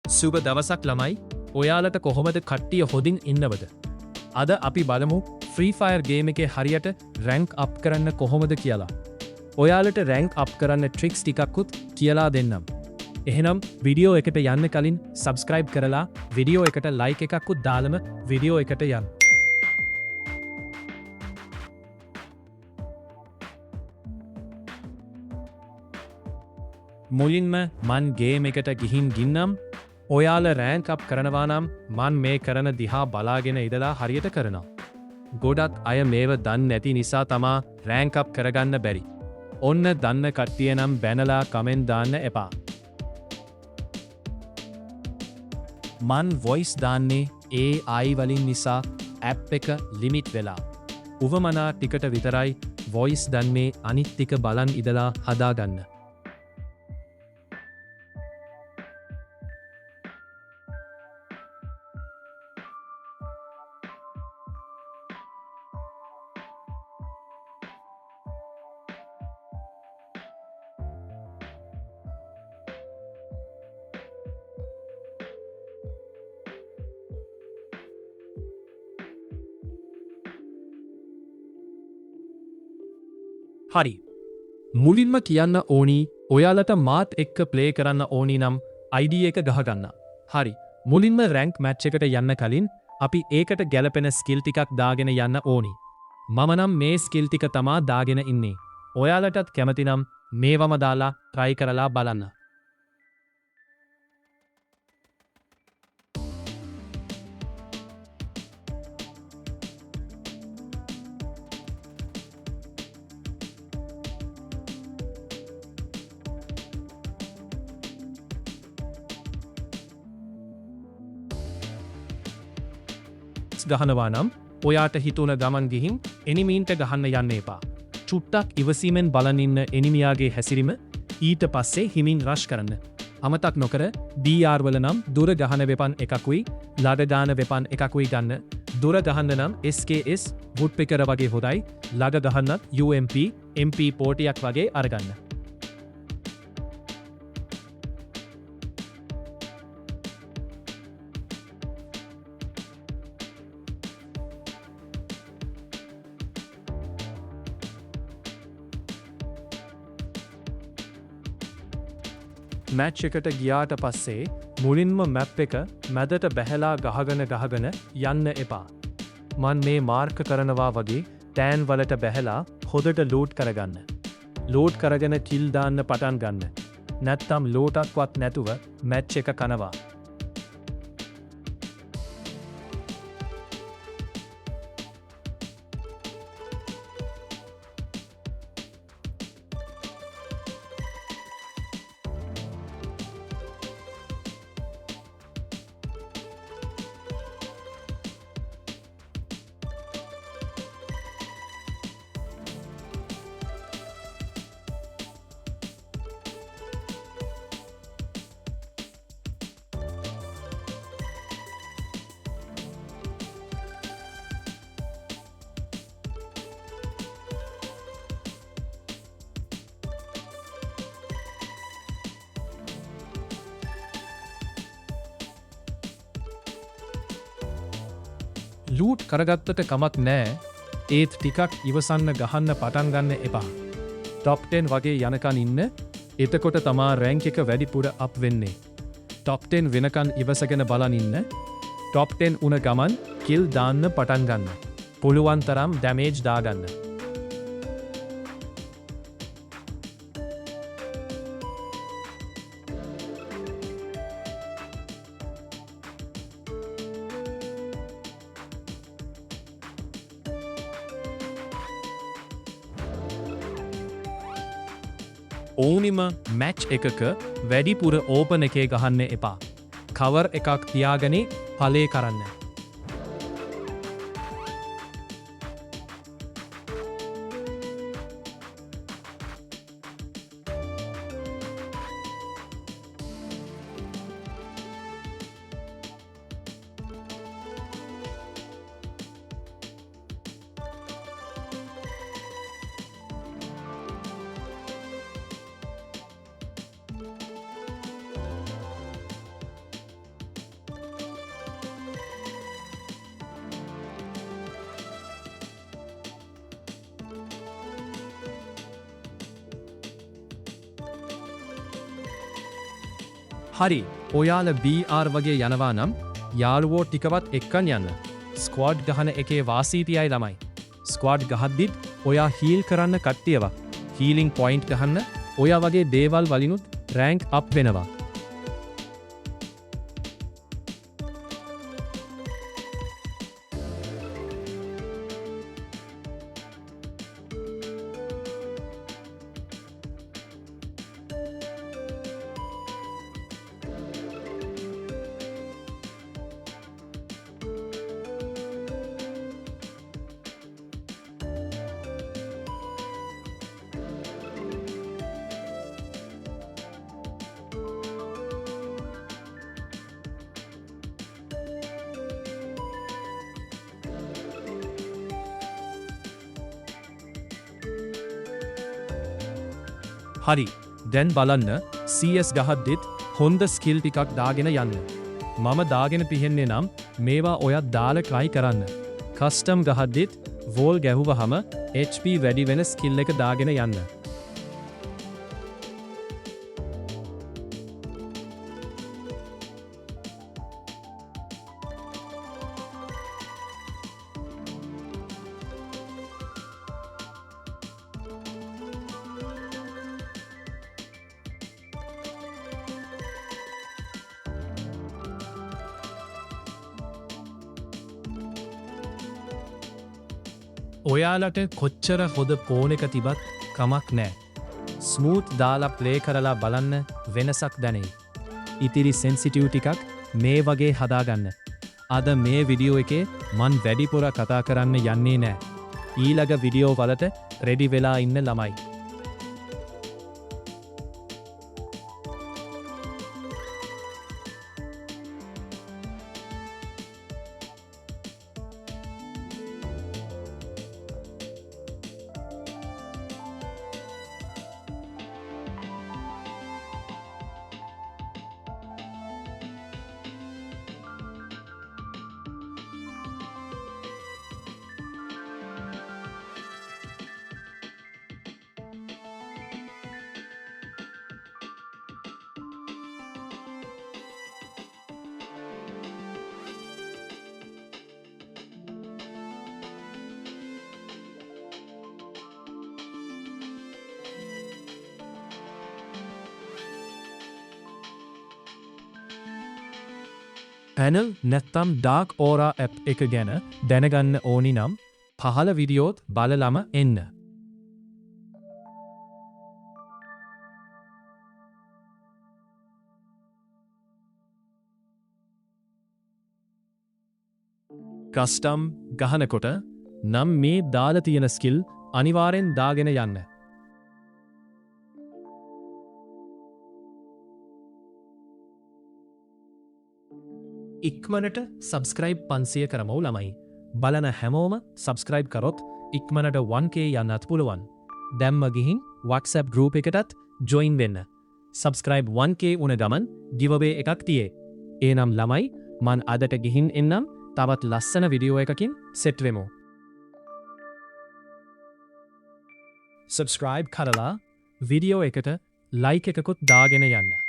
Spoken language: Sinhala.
සුබ දවසක් ළමයි. ඔයාලට කොහොමද කට්ටිය හොඳින් ඉන්නවද? අද අපි බලමු ෆ්‍රී ෆයර් ගේම් එකේ හරියට රැන්ක් අප් කරන්න කොහොමද කියලා. ඔයාලට රැන්ක් අප් කරන්න ට්‍රික්ස් ටිකක්කුත් කියලා දෙන්නම්. එහෙනම් විඩියෝ එකට යන්න කලින් සබස්ක්‍රයිබ් කරලා විඩියෝ එකට ලයික් එකක්කුත් දාලම විඩියෝ එකට යන්න. මුලින්ම මන් ගේම් එකට ගිහින් ගින්නම්. ඔයාල රෑන්ක් අප් කරනවා නම් මන් මේ කරන දිහා බලාගෙන ඉදලා හරියට කරනවා. ගොඩක් අය මේව දන්න නැති නිසා තමා රෑන්ක් අප් කරගන්න බැරි. ඔන්න දන්න කට්ටිය නම් බැනලා කමෙන්ට් දාන්න එපා. මන් වොයිස් දාන්නේ AI වලින් නිසා ඇප් එක ලිමිට් වෙලා. උවමනා ටිකට විතරයි වොයිස් දන්නේ, අනිත් ටික බලන් ඉදලා හදාගන්න. හරි. මුලින්ම කියන්න ඕනි ඔයාලට මාත් එක්ක ප්ලේ කරන්න ඕනි නම් ID එක ගහගන්න. හරි. මුලින්ම රැන්ක් මැච් එකට යන්න කලින් අපි ඒකට ගැලපෙන ස්කිල් ටිකක් දාගෙන යන්න ඕනි. මම නම් මේ ස්කිල් ටික තමා දාගෙන ඉන්නේ. ඔයාලටත් කැමති නම් මේවම දාලා try කරලා බලන්න. ගහනවා නම් ඔයාට හිතුන ගමන් ගිහින් එනිමීන්ට ගහන්න යන්න එපා. චුට්ටක් ඉවසීමෙන් බලන් ඉන්න එනිමියාගේ හැසිරීම ඊට පස්සේ හිමින් රෂ් කරන්න. අමතක් නොකර DR වල නම් දුර ගහන වෙපන් එකකුයි ළඟ දාන වෙපන් එකකුයි ගන්න. දුර ගහන්න නම් SKS woodpecker වගේ හොඳයි. ළඟ ගහන්නත් UMP MP40ක් වගේ අරගන්න. මැච් එකට ගියාට පස්සේ මුලින්ම මැප් එක මැදට බැහැලා ගහගෙන යන්න එපා. මන් මේ මාර්ක කරනවා වගේ තෑන් වලට බැහැලා හොදට ලෝඩ් කරගන්න. ලෝඩ් කරගෙන කිල් දාන්න පටන් ගන්න. නැත්තම් ලෝටක්වත් නැතුව මැච් එක කනවා. ලූට් කරගත්තට කමක් නෑ. ඒත් ටිකක් ඉවසන්න ගහන්න පටන් ගන්න එපා. ටොප් 10 වගේ යනකන් ඉන්න. එතකොට තමා රැන්ක් එක වැඩිපුර අප් වෙන්නේ. ටොප් 10 වෙනකන් ඉවසගෙන බලන් ඉන්න. ටොප් 10 උන ගමන් කිල් දාන්න පටන් ගන්න. පුළුවන් තරම් ඩැමේජ් දාගන්න. ඕනිම මැච් එකක වැඩිපුර ඕපන එකේ ගහන්න එපා. කවර් එකක් තියාගනේ පලේ කරන්න. හරි ඔයාල BR වගේ යනවා නම් යාළුවෝ ටිකවත් එක්කන් යන්න. ස්ක්වාඩ් ගහන එකේ වාසීතියයි ළමයි. ස්ක්වාඩ් ගහද්දිත් ඔයා හීල් කරන්න කට්ටියව. හීලිං පොයින්ට් ගහන්න ඔයා වගේ දේවල් වලිනුත් රෑන්ක් අප් වෙනවා. හරි දැන් බලන්න CS ගහද්දිත් හොඳ ස්කිල් ටිකක් දාගෙන යන්න. මම දාගෙන තිහෙන්නේ නම් මේවා ඔයත් දාලා try කරන්න. කස්ටම් ගහද්දිත් වෝල් ගැහුවහම HP වැඩි වෙන ස්කිල් එක දාගෙන යන්න. ඔයාලට කොච්චර හොද ෆෝන් එක තිබත් කමක් නෑ. ස්මූත් දාලා ප්ලේ කරලා බලන්න වෙනසක් දැනෙයි. ඉතිරි සෙන්සිටිව් ටිකක් මේ වගේ හදාගන්න. අද මේ විඩියෝ එකේ මන් වැඩිපුර කතා කරන්න යන්නේ නෑ. ඊළඟ විඩියෝ වලට රෙඩි වෙලා ඉන්න ළමයි. පැනල් නැත්තම් ඩාක් ඕරා ඇප් එක ගැන දැනගන්න ඕනි නම් පහළ විඩියෝත් බලලම එන්න. කස්ටම් ගහනකොට නම් මේ දාලා තියෙන ස්කිල් අනිවාර්යෙන් දාගෙන යන්න. ඉක්මනට සබස්ක්‍රයිබ් 500 කරමු ළමයි. බලන හැමෝම සබස්ක්‍රයිබ් කරොත් ඉක්මනට 1k යන්නත් පුළුවන්. දැම්ම ගිහින් WhatsApp group එකටත් join වෙන්න. සබස්ක්‍රයිබ් 1k උන ගමන් giveaway එකක් තියේ. එහෙනම් ළමයි මන් අදට ගිහින් එන්නම් තවත් ලස්සන වීඩියෝ එකකින් සෙට් වෙමු. සබස්ක්‍රයිබ් කරලා වීඩියෝ එකට ලයික් එකකුත් දාගෙන යන්න.